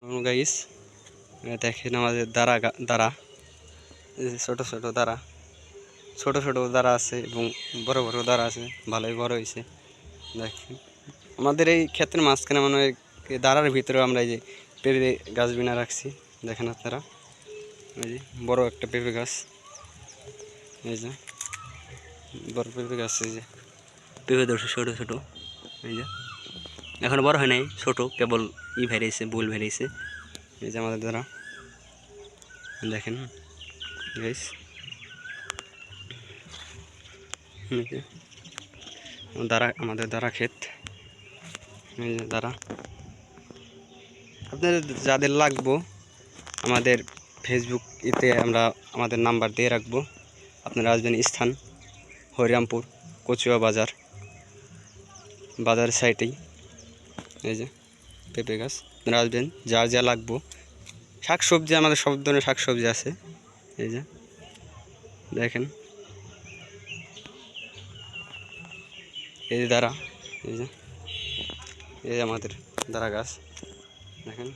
Guys দেখেন আমাদের দাঁড়া ছোট ছোট দাঁড়া ছোট ছোট দাঁড়া আছে এবং বড় বড় দাঁড়া আছে, ভালোই বড় হয়েছে। দেখেন আমাদের এই ক্ষেত্রের মাঝখানে মানে দাঁড়ার ভিতরে আমরা এই যে পেঁপে গাছ বিনা রাখছি। দেখেন আপনারা এই যে বড় একটা পেঁপে গাছ, এই যে বড় পেঁপে গাছ, এই যে পেঁপে ধরছে ছোটো ছোটো, এই যে এখন বড় হয় নাই, ছোটো কেবল বেরিয়েছে, বুল বেরিয়েছে। এই যে আমাদের দ্বারা দেখেন গাইস, আমাদের দ্বারা ক্ষেত, এই যে দ্বারা আপনাদের যাদের লাগবো আমাদের ফেসবুক এতে আমরা আমাদের নাম্বার দিয়ে রাখবো। আপনারা আসবেন স্থান হরিরামপুর কচুয়া বাজার সাইটেই, এই যে পেঁপে গাছ। আপনারা আসবেন, যার যা লাগবো শাকসবজি, আমাদের সব ধরনের শাকসবজি আছে। এই যে দেখেন এই যে দাঁড়া, এই যে আমাদের দাঁড়া গাছ দেখেন।